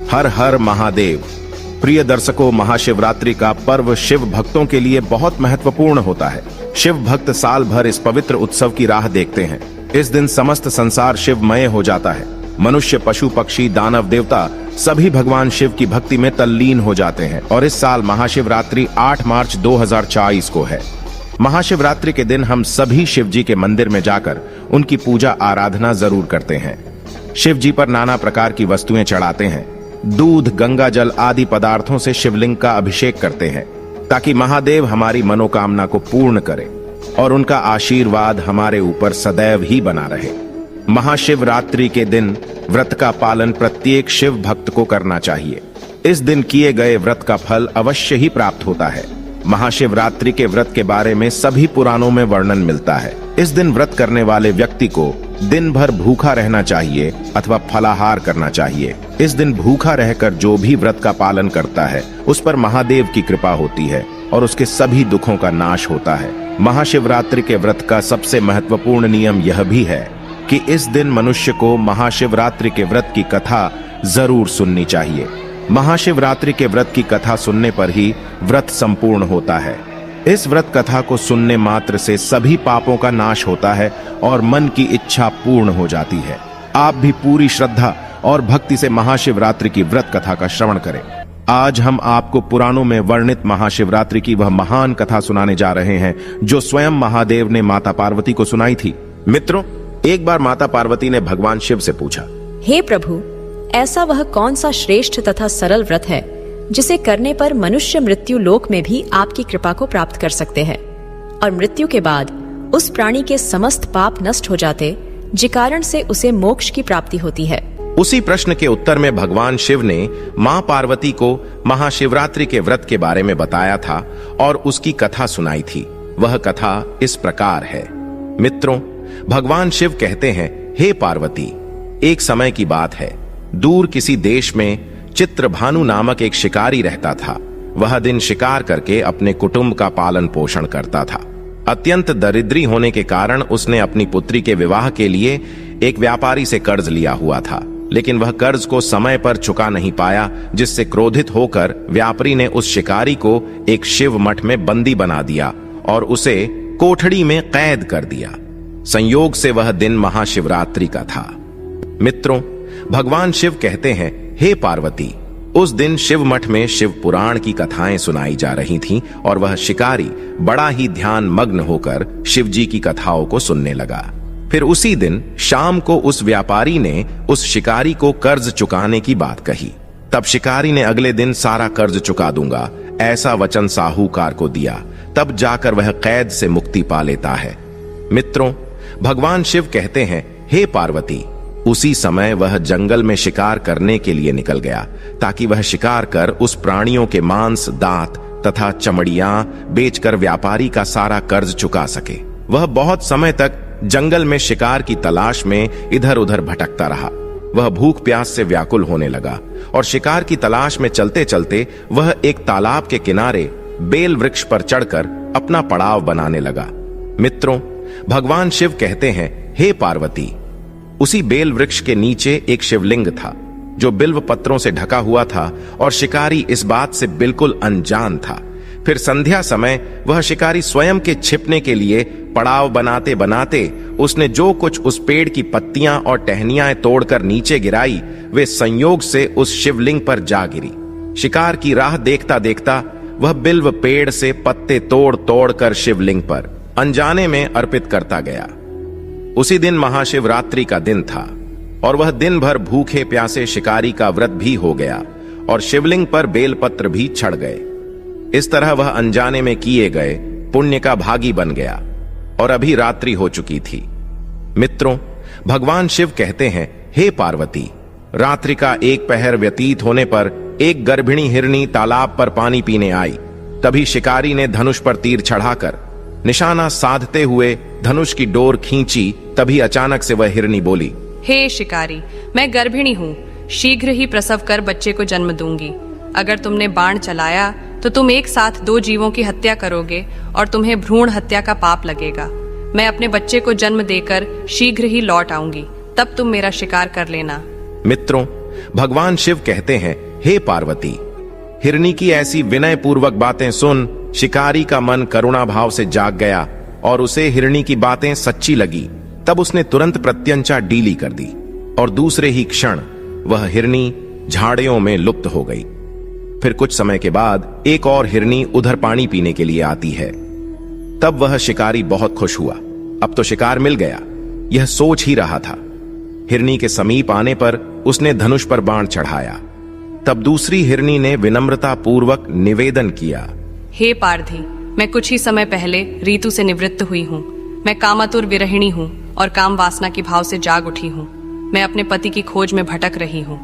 हर हर महादेव। प्रिय दर्शकों, महाशिवरात्रि का पर्व शिव भक्तों के लिए बहुत महत्वपूर्ण होता है। शिव भक्त साल भर इस पवित्र उत्सव की राह देखते हैं। इस दिन समस्त संसार शिवमय हो जाता है। मनुष्य, पशु, पक्षी, दानव, देवता सभी भगवान शिव की भक्ति में तल्लीन हो जाते हैं। और इस साल महाशिवरात्रि 8 मार्च 2024 को है। महाशिवरात्रि के दिन हम सभी शिव जी के मंदिर में जाकर उनकी पूजा आराधना जरूर करते हैं। शिव जी पर नाना प्रकार की वस्तुएं चढ़ाते हैं। दूध, गंगा जल आदि पदार्थों से शिवलिंग का अभिषेक करते हैं ताकि महादेव हमारी मनोकामना को पूर्ण करें और उनका आशीर्वाद हमारे ऊपर सदैव ही बना रहे। महाशिवरात्रि के दिन व्रत का पालन प्रत्येक शिव भक्त को करना चाहिए। इस दिन किए गए व्रत का फल अवश्य ही प्राप्त होता है। महाशिवरात्रि के व्रत के बारे में सभी पुराणों में वर्णन मिलता है। इस दिन व्रत करने वाले व्यक्ति को दिन भर भूखा रहना चाहिए अथवा फलाहार करना चाहिए। इस दिन भूखा रहकर जो भी व्रत का पालन करता है उस पर महादेव की कृपा होती है और उसके सभी दुखों का नाश होता है। महाशिवरात्रि के व्रत का सबसे महत्वपूर्ण नियम यह भी है कि इस दिन मनुष्य को महाशिवरात्रि के व्रत की कथा जरूर सुननी चाहिए। महाशिवरात्रि के व्रत की कथा सुनने पर ही व्रत संपूर्ण होता है। इस व्रत कथा को सुनने मात्र से सभी पापों का नाश होता है और मन की इच्छा पूर्ण हो जाती है। आप भी पूरी श्रद्धा और भक्ति से महाशिवरात्रि की व्रत कथा का श्रवण करें। आज हम आपको पुराणों में वर्णित महाशिवरात्रि की वह महान कथा सुनाने जा रहे हैं जो स्वयं महादेव ने माता पार्वती को सुनाई थी। मित्रों, एक बार माता पार्वती ने भगवान शिव से पूछा, हे प्रभु, ऐसा वह कौन सा श्रेष्ठ तथा सरल व्रत है जिसे करने पर मनुष्य मृत्यु लोक में भी आपकी कृपा को प्राप्त कर सकते हैं और मृत्यु के बाद उस प्राणी के समस्त पाप नष्ट हो जाते, जिस कारण से उसे मोक्ष की प्राप्ति होती है। उसी प्रश्न के उत्तर में भगवान शिव ने मां पार्वती को महाशिवरात्रि के व्रत के बारे में बताया था और उसकी कथा सुनाई थी। वह कथा इस प्रकार है। मित्रों, भगवान शिव कहते हैं, हे पार्वती, एक समय की बात है। दूर किसी देश में चित्रभानु नामक एक शिकारी रहता था। वह दिन शिकार करके अपने कुटुंब का पालन पोषण करता था। अत्यंत दरिद्री होने के कारण उसने अपनी पुत्री के विवाह के लिए एक व्यापारी से कर्ज लिया हुआ था, लेकिन वह कर्ज को समय पर चुका नहीं पाया, जिससे क्रोधित होकर व्यापारी ने उस शिकारी को एक शिव मठ में बंदी बना दिया और उसे कोठड़ी में कैद कर दिया। संयोग से वह दिन महाशिवरात्रि का था। मित्रों, भगवान शिव कहते हैं, हे पार्वती, उस दिन शिव मठ में शिव पुराण की कथाएं सुनाई जा रही थीं और वह शिकारी बड़ा ही ध्यान मग्न होकर शिव जी की कथाओं को सुनने लगा। फिर उसी दिन शाम को उस व्यापारी ने उस शिकारी को कर्ज चुकाने की बात कही। तब शिकारी ने अगले दिन सारा कर्ज चुका दूंगा ऐसा वचन साहूकार को दिया। तब जाकर वह कैद से मुक्ति पा लेता है। मित्रों, भगवान शिव कहते हैं, हे पार्वती, उसी समय वह जंगल में शिकार करने के लिए निकल गया ताकि वह शिकार कर उस प्राणियों के मांस, दांत तथा चमड़ियां बेचकर व्यापारी का सारा कर्ज चुका सके। वह बहुत समय तक जंगल में शिकार की तलाश में इधर उधर भटकता रहा। वह भूख प्यास से व्याकुल होने लगा और शिकार की तलाश में चलते चलते वह एक तालाब के किनारे बेल वृक्ष पर चढ़कर अपना पड़ाव बनाने लगा। मित्रों, भगवान शिव कहते हैं, हे पार्वती, उसी बेल वृक्ष के नीचे एक शिवलिंग था जो बिल्व पत्रों से ढका हुआ था और शिकारी इस बात से बिल्कुल अनजान था। फिर संध्या समय वह शिकारी स्वयं के छिपने के लिए पड़ाव बनाते बनाते उसने जो कुछ उस पेड़ की पत्तियां और टहनियां तोड़कर नीचे गिराई, वे संयोग से उस शिवलिंग पर जा गिरी। शिकार की राह देखता देखता वह बिल्व पेड़ से पत्ते तोड़ तोड़ कर शिवलिंग पर अनजाने में अर्पित करता गया। उसी दिन महाशिवरात्रि का दिन था और वह दिन भर भूखे प्यासे शिकारी का व्रत भी हो गया और शिवलिंग पर बेलपत्र भी चढ़ गए। इस तरह वह अनजाने में किए गए पुण्य का भागी बन गया और अभी रात्रि हो चुकी थी। मित्रों, भगवान शिव कहते हैं, हे पार्वती, रात्रि का एक पहर व्यतीत होने पर एक गर्भिणी हिरनी तालाब पर पानी पीने आई। तभी शिकारी ने धनुष पर तीर चढ़ाकर निशाना साधते हुए धनुष की डोर खींची। तभी अचानक से वह हिरनी बोली, हे शिकारी, मैं गर्भिणी हूँ, शीघ्र ही प्रसव कर बच्चे को जन्म दूंगी। अगर तुमने बाण चलाया तो तुम एक साथ 2 जीवों की हत्या करोगे और तुम्हें भ्रूण हत्या का पाप लगेगा। मैं अपने बच्चे को जन्म देकर शीघ्र ही लौट आऊंगी, तब तुम मेरा शिकार कर लेना। मित्रों, भगवान शिव कहते हैं, हे पार्वती, हिरनी की ऐसी विनय पूर्वक बातें सुन शिकारी का मन करुणा भाव से जाग गया और उसे हिरनी की बातें सच्ची लगी। तब उसने तुरंत प्रत्यंचा डीली कर दी और दूसरे ही क्षण वह हिरनी झाड़ियों में लुप्त हो गई। फिर कुछ समय के बाद एक और हिरनी उधर पानी पीने के लिए आती है। तब वह शिकारी बहुत खुश हुआ, अब तो शिकार मिल गया, यह सोच ही रहा था। हिरनी के समीप आने पर उसने धनुष पर बाण चढ़ाया। तब दूसरी हिरनी ने विनम्रता पूर्वक निवेदन किया, हे पारधी, मैं कुछ ही समय पहले ऋतु से निवृत्त हुई हूँ। मैं कामातुर विरहिणी हूँ और काम वासना के भाव से जाग उठी हूँ। मैं अपने पति की खोज में भटक रही हूँ।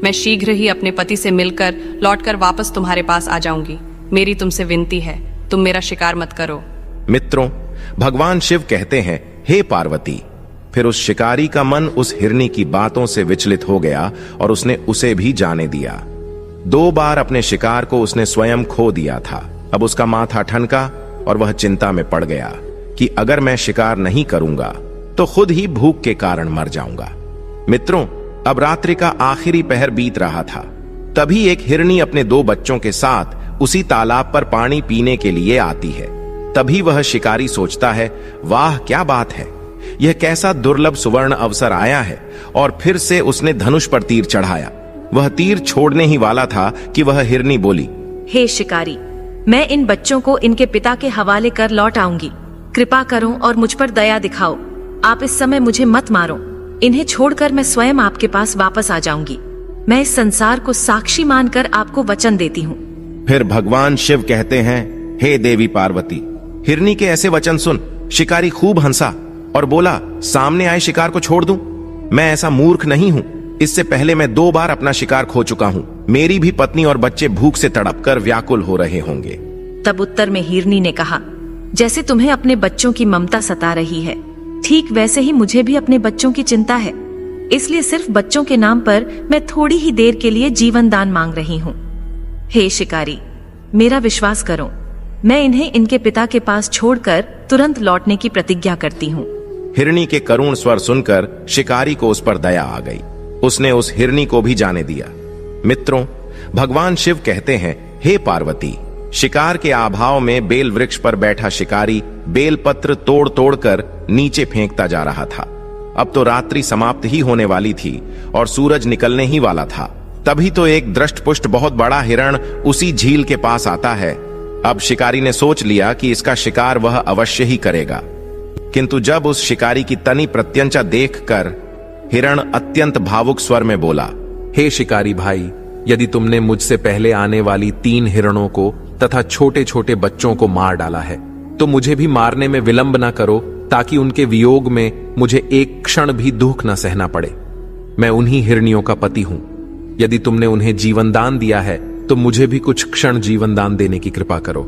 मैं शीघ्र ही अपने पति से मिलकर लौटकर वापस तुम्हारे पास आ जाऊंगी। मेरी तुमसे विनती है, तुम मेरा शिकार मत करो। मित्रों, भगवान शिव कहते हैं, हे पार्वती। फिर उस शिकारी का मन उस हिरनी की बातों से विचलित हो गया और उसने उसे भी जाने दिया। 2 बार अपने शिकार को उसने स्वयं खो दिया था। अब उसका माथा ठनका और वह चिंता में पड़ गया कि अगर मैं शिकार नहीं करूंगा तो खुद ही भूख के कारण मर जाऊंगा। मित्रों, अब रात्रि का आखिरी पहर बीत रहा था। तभी एक हिरनी अपने 2 बच्चों के साथ उसी तालाब पर पानी पीने के लिए आती है। तभी वह शिकारी सोचता है, वाह क्या बात है, यह कैसा दुर्लभ सुवर्ण अवसर आया है। और फिर से उसने धनुष पर तीर चढ़ाया। वह तीर छोड़ने ही वाला था कि वह हिरनी बोली, हे शिकारी, मैं इन बच्चों को इनके पिता के हवाले कर लौट आऊंगी। कृपा करो और मुझ पर दया दिखाओ। आप इस समय मुझे मत मारो। इन्हें छोड़कर मैं स्वयं आपके पास वापस आ जाऊंगी। मैं इस संसार को साक्षी मानकर आपको वचन देती हूँ। फिर भगवान शिव कहते हैं, हे देवी पार्वती, हिरनी के ऐसे वचन सुन। शिकारी खूब हंसा और बोला, सामने आए शिकार को छोड़ दूं? मैं ऐसा मूर्ख नहीं हूं। इससे पहले मैं 2 बार अपना शिकार खो चुका हूं। मेरी भी पत्नी और बच्चे भूख से तड़पकर व्याकुल हो रहे होंगे। तब उत्तर में हिरनी ने कहा, जैसे तुम्हें अपने बच्चों की ममता सता रही है, ठीक वैसे ही मुझे भी अपने बच्चों की चिंता है। इसलिए सिर्फ बच्चों के नाम पर मैं थोड़ी ही देर के लिए जीवन दान मांग रही हूँ। हे शिकारी, मेरा विश्वास करो, मैं इन्हें इनके पिता के पास छोड़कर तुरंत लौटने की प्रतिज्ञा करती हूँ। हिरनी के करुण स्वर सुनकर शिकारी को उस पर दया आ गई। उसने उस हिरनी को भी जाने दिया। मित्रों, भगवान शिव कहते हैं, हे पार्वती, शिकार के अभाव में बेल वृक्ष पर बैठा शिकारी बेल पत्र तोड़ तोड़कर नीचे फेंकता जा रहा था। अब तो रात्रि समाप्त ही होने वाली थी और सूरज निकलने ही वाला था। तभी तो एक दृष्टपुष्ट बहुत बड़ा हिरण उसी झील के पास आता है। अब शिकारी ने सोच लिया कि इसका शिकार वह अवश्य ही करेगा। किंतु जब उस शिकारी की तनी प्रत्यंचा देखकर हिरण अत्यंत भावुक स्वर में बोला, हे शिकारी भाई, यदि तुमने मुझसे पहले आने वाली 3 हिरणों को तथा छोटे छोटे बच्चों को मार डाला है तो मुझे भी मारने में विलंब न करो, ताकि उनके वियोग में मुझे एक क्षण भी दुख न सहना पड़े। मैं उन्हीं हिरनियों का पति हूं। यदि तुमने उन्हें जीवन दान दिया है तो मुझे भी कुछ क्षण जीवन दान देने की कृपा करो।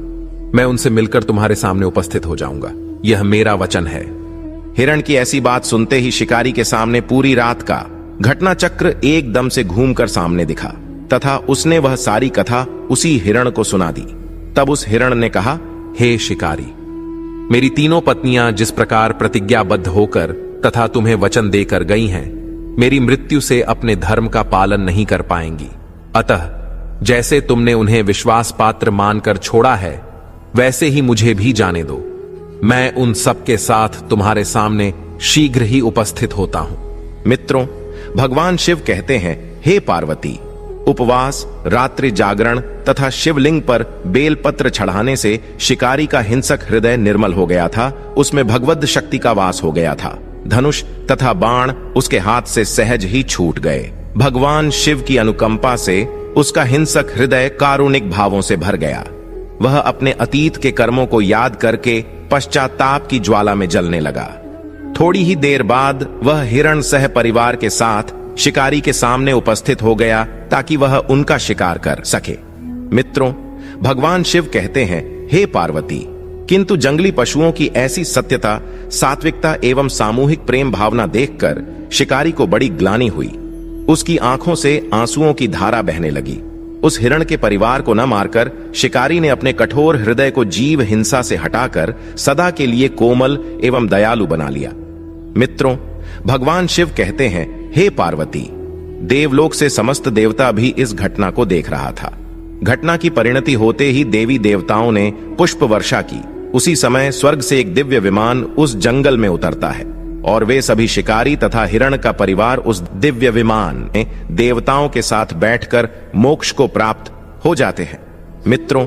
मैं उनसे मिलकर तुम्हारे सामने उपस्थित हो जाऊंगा। यह मेरा वचन है। हिरण की ऐसी बात सुनते ही शिकारी के सामने पूरी रात का घटना चक्र एकदम से घूमकर सामने दिखा तथा उसने वह सारी कथा उसी हिरण को सुना दी। तब उस हिरण ने कहा, हे शिकारी, मेरी 3 पत्नियां जिस प्रकार प्रतिज्ञाबद्ध होकर तथा तुम्हें वचन देकर गई हैं, मेरी मृत्यु से अपने धर्म का पालन नहीं कर पाएंगी। अतः जैसे तुमने उन्हें विश्वास पात्र मानकर छोड़ा है, वैसे ही मुझे भी जाने दो। मैं उन सब के साथ तुम्हारे सामने शीघ्र ही उपस्थित होता हूं। मित्रों, भगवान शिव कहते हैं, हे पार्वती, उपवास, रात्रि जागरण तथा शिवलिंग पर बेलपत्र चढ़ाने से शिकारी का हिंसक हृदय निर्मल हो गया था। उसमें भगवद शक्ति का वास हो गया था। धनुष तथा बाण उसके हाथ से सहज ही छूट गए। भगवान शिव की अनुकंपा से उसका हिंसक हृदय कारुणिक भावों से भर गया। वह अपने अतीत के कर्मों को याद करके पश्चाताप की ज्वाला में जलने लगा। थोड़ी ही देर बाद वह हिरण सह परिवार के साथ शिकारी के सामने उपस्थित हो गया ताकि वह उनका शिकार कर सके। मित्रों, भगवान शिव कहते हैं, हे पार्वती, किंतु जंगली पशुओं की ऐसी सत्यता, सात्विकता एवं सामूहिक प्रेम भावना देखकर शिकारी को बड़ी ग्लानि हुई। उसकी आंखों से आंसुओं की धारा बहने लगी। उस हिरण के परिवार को न मारकर शिकारी ने अपने कठोर हृदय को जीव हिंसा से हटाकर सदा के लिए कोमल एवं दयालु बना लिया। मित्रों, भगवान शिव कहते हैं, हे पार्वती, देवलोक से समस्त देवता भी इस घटना को देख रहा था। घटना की परिणति होते ही देवी देवताओं ने पुष्प वर्षा की। उसी समय स्वर्ग से एक दिव्य विमान उस जंगल में उतरता है और वे सभी शिकारी तथा हिरण का परिवार उस दिव्य विमान में देवताओं के साथ बैठकर मोक्ष को प्राप्त हो जाते हैं। मित्रों,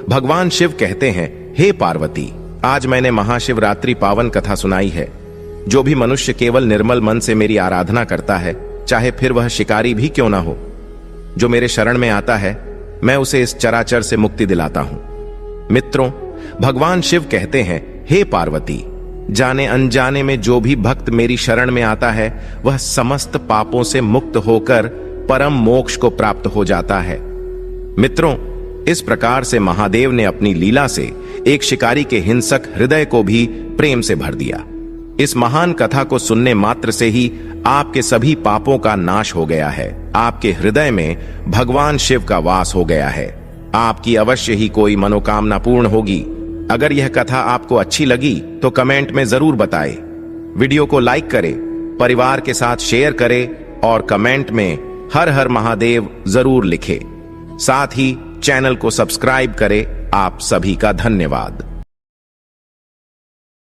भगवान शिव कहते हैं, हे पार्वती, आज मैंने महाशिवरात्रि पावन कथा सुनाई है। जो भी मनुष्य केवल निर्मल मन से मेरी आराधना करता है, चाहे फिर वह शिकारी भी क्यों ना हो, जो मेरे शरण में आता है, मैं उसे इस चराचर से मुक्ति दिलाता हूं। मित्रों, भगवान शिव कहते हैं, हे पार्वती, जाने अनजाने में जो भी भक्त मेरी शरण में आता है, वह समस्त पापों से मुक्त होकर परम मोक्ष को प्राप्त हो जाता है। मित्रों, इस प्रकार से महादेव ने अपनी लीला से एक शिकारी के हिंसक हृदय को भी प्रेम से भर दिया। इस महान कथा को सुनने मात्र से ही आपके सभी पापों का नाश हो गया है। आपके हृदय में भगवान शिव का वास हो गया है। आपकी अवश्य ही कोई मनोकामना पूर्ण होगी। अगर यह कथा आपको अच्छी लगी तो कमेंट में जरूर बताएं। वीडियो को लाइक करें, परिवार के साथ शेयर करें और कमेंट में हर हर महादेव जरूर लिखें। साथ ही चैनल को सब्सक्राइब करें। आप सभी का धन्यवाद।